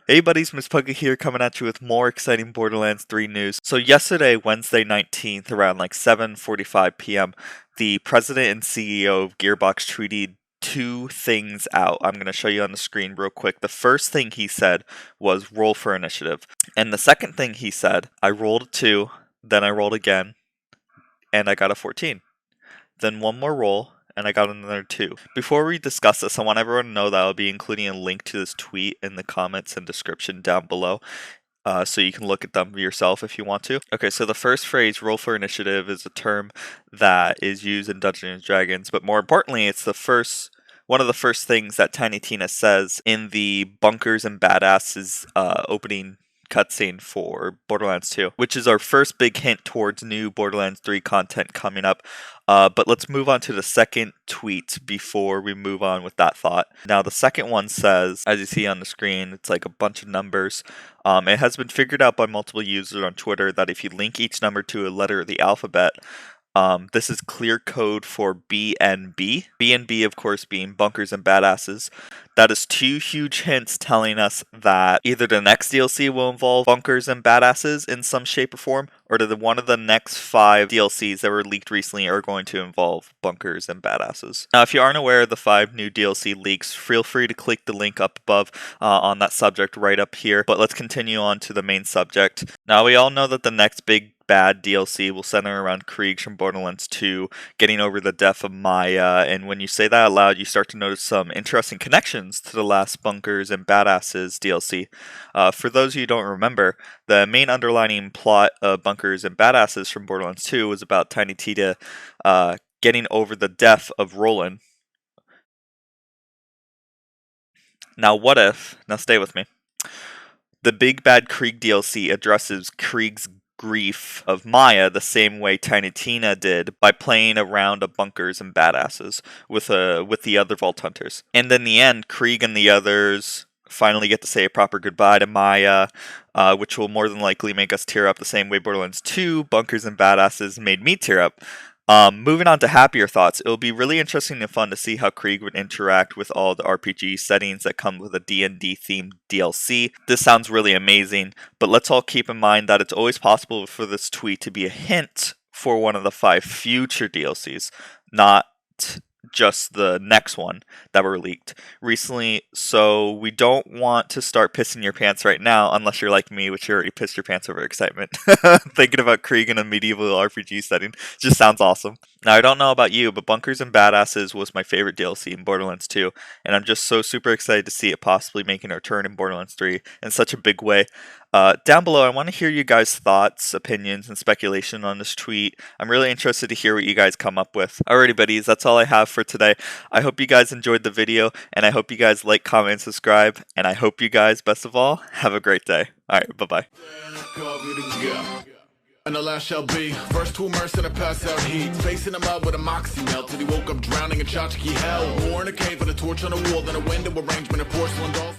Hey buddies, Miss Pugly here coming at you with more exciting Borderlands 3 news. So yesterday, Wednesday 19th, around like 7:45 p.m., the president and CEO of Gearbox tweeted two things out. I'm going to show you on the screen real quick. The first thing he said was roll for initiative. And the second thing he said, I rolled a 2, then I rolled again, and I got a 14. Then one more roll, and I got another 2. Before we discuss this, I want everyone to know that I'll be including a link to this tweet in the comments and description down below, so you can look at them yourself if you want to. Okay, so the first phrase, roll for initiative, is a term that is used in Dungeons & Dragons, but more importantly, it's one of the first things that Tiny Tina says in the Bunkers and Badasses opening cutscene for Borderlands 2, which is our first big hint towards new Borderlands 3 content coming up. But let's move on to the second tweet before we move on with that thought. Now, the second one says, as you see on the screen, it's like a bunch of numbers. It has been figured out by multiple users on Twitter that if you link each number to a letter of the alphabet, this is clear code for BNB. BNB, of course, being Bunkers and Badasses. That is two huge hints telling us that either the next DLC will involve Bunkers and Badasses in some shape or form, or that one of the next 5 DLCs that were leaked recently are going to involve Bunkers and Badasses. Now, if you aren't aware of the 5 new DLC leaks, feel free to click the link up above on that subject right up here. But let's continue on to the main subject. Now, we all know that the next big bad DLC will center around Krieg from Borderlands 2 getting over the death of Maya, and when you say that out loud, you start to notice some interesting connections to the last Bunkers and Badasses DLC. For those of you who don't remember, the main underlining plot of Bunkers and Badasses from Borderlands 2 was about Tiny Tina getting over the death of Roland. Now what if, now stay with me, the big bad Krieg DLC addresses Krieg's grief of Maya the same way Tiny Tina did by playing a round of Bunkers and Badasses with the other Vault Hunters. And in the end, Krieg and the others finally get to say a proper goodbye to Maya, which will more than likely make us tear up the same way Borderlands 2 Bunkers and Badasses made me tear up. Moving on to happier thoughts, it'll be really interesting and fun to see how Krieg would interact with all the RPG settings that come with a D&D themed DLC. This sounds really amazing, but let's all keep in mind that it's always possible for this tweet to be a hint for one of the 5 future DLCs, not just the next one that were leaked recently. So we don't want to start pissing your pants right now, unless you're like me, which you already pissed your pants over excitement. Thinking about Krieg in a medieval RPG setting just sounds awesome. Now, I don't know about you, but Bunkers and Badasses was my favorite DLC in Borderlands 2, and I'm just so super excited to see it possibly making a return in Borderlands 3 in such a big way. Down below, I want to hear you guys' thoughts, opinions, and speculation on this tweet. I'm really interested to hear what you guys come up with. Alrighty, buddies, that's all I have for today. I hope you guys enjoyed the video, and I hope you guys like, comment, and subscribe, and I hope you guys, best of all, have a great day. Alright, bye-bye. And the last shall be first to immerse in a pass out heat, facing him up with a moxie melt till he woke up drowning in tchotchke hell. More in a cave with a torch on a wall than a window arrangement of porcelain dolls.